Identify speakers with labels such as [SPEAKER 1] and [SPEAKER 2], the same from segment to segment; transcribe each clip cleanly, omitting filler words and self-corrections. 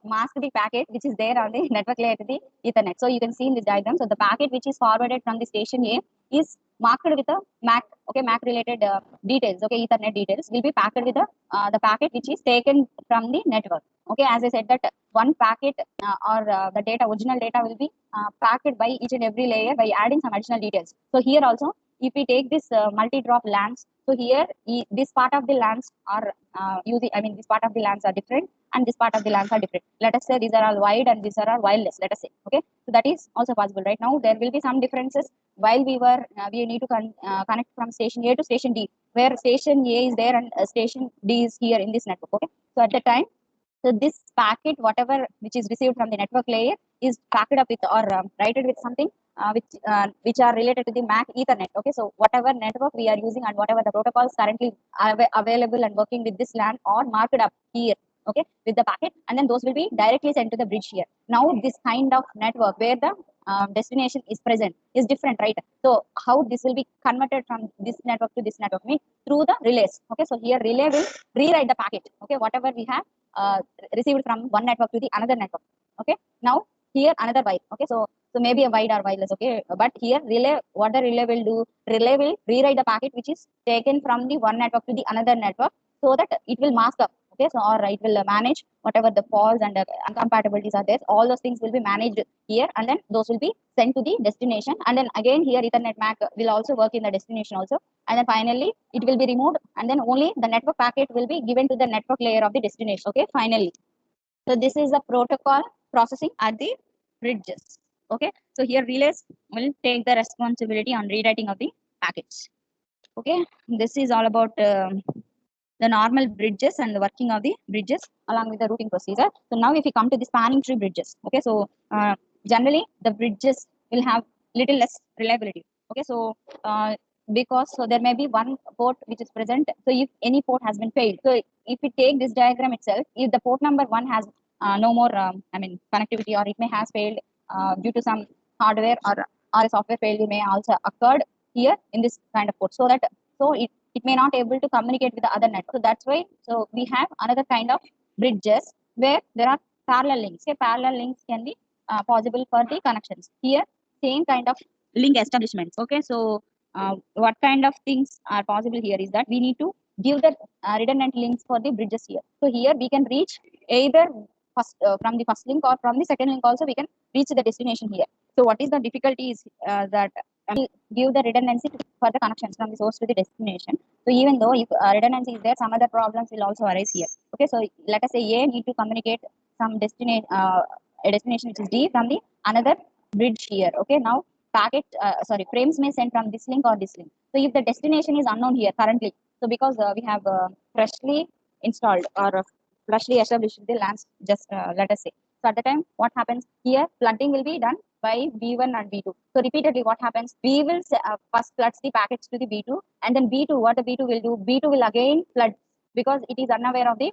[SPEAKER 1] mask the packet which is there on the network layer to the Ethernet. So you can see in this diagram. So the packet which is forwarded from the station A is marked with a MAC. Okay, MAC related details. Okay, Ethernet details will be packed with the packet which is taken from the network. Okay, as I said that one packet or the data, original data will be packed by each and every layer by adding some additional details. So here also, if we take this multi-drop LANs, so here this part of the LANs are using, I mean, this part of the LANs are different and this part of the LANs are different. Let us say these are all wired and these are all wireless, let us say. Okay, so that is also possible. Right now, there will be some differences while we need to connect from station A to station D, where station A is there and station D is here in this network. Okay, so at the time, so this packet, whatever which is received from the network layer, is packed up with or written with something which are related to the MAC Ethernet. Okay, so whatever network we are using and whatever the protocols currently available and working with this LAN are marked up here. Okay, with the packet, and then those will be directly sent to the bridge here. Now this kind of network where the destination is present is different, right? So how this will be converted from this network to this network means through the relays. Okay, so here relay will rewrite the packet. Okay, whatever we have uh, received from one network to the another network. Okay, now here another byte. Okay, so maybe a wide or wireless. Okay, but here relay, what the relay will do, relay will rewrite the packet which is taken from the one network to the another network, so that it will mask up. Okay, so or it will manage whatever the faults and incompatibilities are there. All those things will be managed here, and then those will be sent to the destination. And then again here Ethernet MAC will also work in the destination also, and then finally it will be removed, and then only the network packet will be given to the network layer of the destination. Okay, finally, so this is the protocol processing at the bridges. Okay, so here relays will take the responsibility on rewriting of the packets. Okay, this is all about the normal bridges and the working of the bridges along with the routing procedure. So now if we come to the spanning tree bridges, okay, so generally the bridges will have little less reliability. Okay, so because so there may be one port which is present. So if any port has been failed, so if we take this diagram itself, if the port number one has no more, I mean, connectivity, or it may has failed due to some hardware or a software failure may also occurred here in this kind of port. So that so it may not able to communicate with the other network. So that's why so we have another kind of bridges where there are parallel links. Okay, parallel links can be possible for the connections. Here, same kind of link establishments. Okay, so what kind of things are possible here is that we need to give the redundant links for the bridges here. So here we can reach either first from the first link or from the second link also we can reach the destination here. So what is the difficulty is that give the redundancy for the connections from the source to the destination. So even though if redundancy is there, some other problems will also arise here. Okay, so let us say A need to communicate some destination, a destination which is D from the another bridge here. Okay, now frames may send from this link or this link. So if the destination is unknown here currently, so because we have freshly installed or freshly established the LANs, just let us say. So at the time, what happens here? Flooding will be done by B1 and B2. So repeatedly, what happens? We will first flood the packets to the B2, and then B2, what the B2 will do? B2 will again flood because it is unaware of the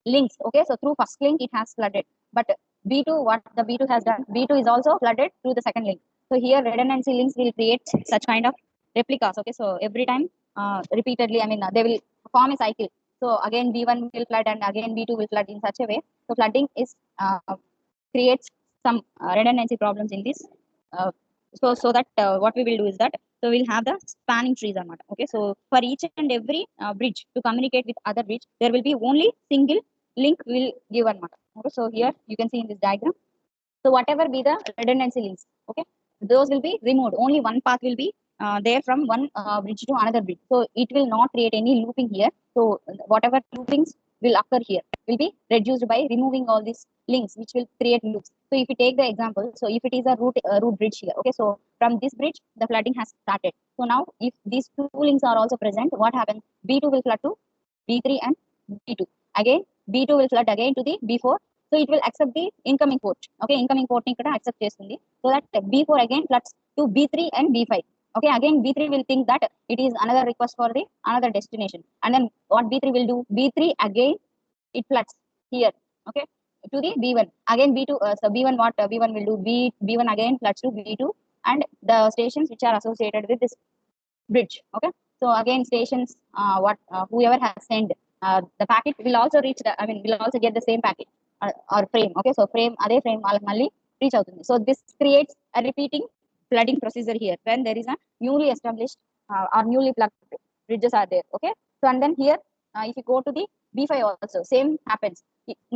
[SPEAKER 1] links. Okay, so through first link it has flooded, but B2, what the B2 has done? B2 is also flooded through the second link. So here redundancy links will create such kind of replicas. Okay, so every time repeatedly, I mean, they will form a cycle. So again B1 will flood and again B2 will flood in such a way. So flooding is creates some redundancy problems in this. Uh, so that what we will do is that so we'll have the spanning trees or not. Okay, so for each and every bridge to communicate with other bridge, there will be only single link will give one mark. Okay, so here you can see in this diagram. So whatever be the redundancy links, okay, those will be removed. Only one path will be there from one bridge to another bridge. So it will not create any looping here. So whatever loopings will occur here will be reduced by removing all these links, which will create loops. So if we take the example, so if it is a root bridge here, okay, so from this bridge the flooding has started. So now if these two links are also present, what happens? B2 will flood to B3 and B2. Again, B2 will flood again to the B4. So it will accept the incoming port. Okay, incoming port ni ikkada accept chestundi. So that B4 again floods to B3 and B5. Okay, again B3 will think that it is another request for the another destination. And then what B3 will do? B3 again it floods here. Okay, to the B1. Again B2, so B1 what B1 will do? B1 again floods to B2 and the stations which are associated with this bridge. Okay, so again stations, whoever has sent the packet will also reach the, I mean, will also get the same packet. or frame. Okay, so frame అదే frame వాళ్ళకి మళ్ళీ reach అవుతుంది. So this creates a repeating flooding procedure here when there is a newly established or newly plugged bridges are there. Okay, so and then here if you go to the B5 also same happens.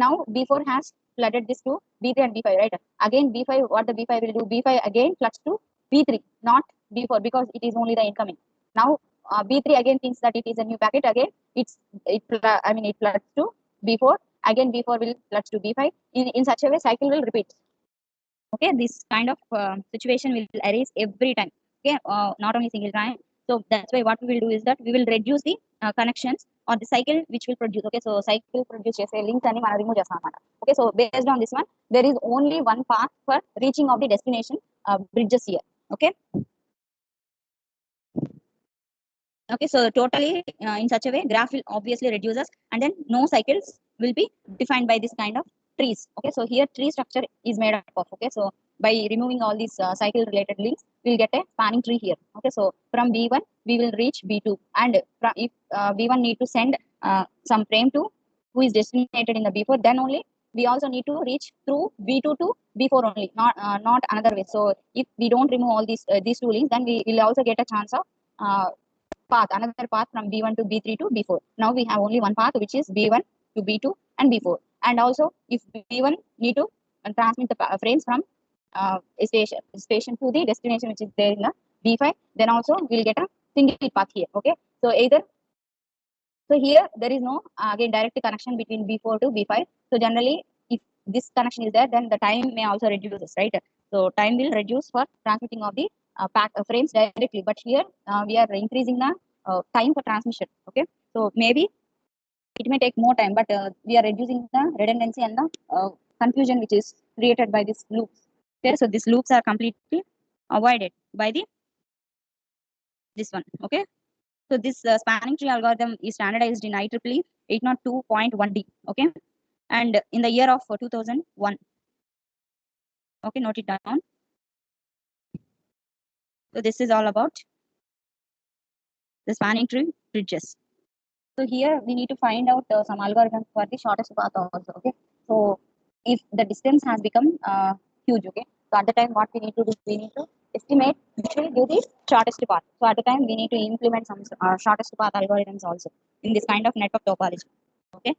[SPEAKER 1] Now B4 has flooded this to B3 and B5, right? Again B5, what the B5 will do, B5 again floods to B3, not B4, because it is only the incoming. Now B3 again thinks that it is a new packet, again it floods to B4, again B4 will floods to B5. In such a way cycle will repeat. Okay, this kind of situation will arise every time. Okay, not only single time. So that's why what we will do is that we will reduce the connections or the cycle which will produce. Okay, so cycle produce చేసే links అని మనం remove చేస్తాం అన్నమాట. Okay, so based on this one there is only one path for reaching of the destination bridges here. Okay, okay, so totally in such a way graph will obviously reduces, and then no cycles will be defined by this kind of trees. Okay, so here tree structure is made up of. Okay, so by removing all these cycle related links we'll get a spanning tree here. Okay, so from B1 we will reach B2, and if B1 need to send some frame to who is designated in the B4, then only we also need to reach through B2 to B4 only, not another way. So if we don't remove all these two links, then we will also get a chance of another path from B1 to B3 to B4. Now we have only one path, which is B1 to B2 and B4. And also, if B1 need to transmit the frames from a station to the destination, which is there in the B5, then also we'll get a single path here. Okay, so here there is no again direct connection between B4 to B5. So generally, if this connection is there, then the time may also reduces, right? So time will reduce for transmitting of the frames directly. But here we are increasing the time for transmission. Okay, so maybe it may take more time, but we are reducing the redundancy and the confusion which is created by these loops. Okay, so these loops are completely avoided by this one. Okay, so this spanning tree algorithm is standardized in IEEE 802.1D. Okay, and in the year of 2001. Okay, note it down. So this is all about the spanning tree bridges. So here we need to find out some algorithms for the shortest path also. Okay, so if the distance has become huge, okay, so at the time what we need to do, we need to estimate which will do the shortest path. So at the time we need to implement some shortest path algorithms also in this kind of network topology. Okay.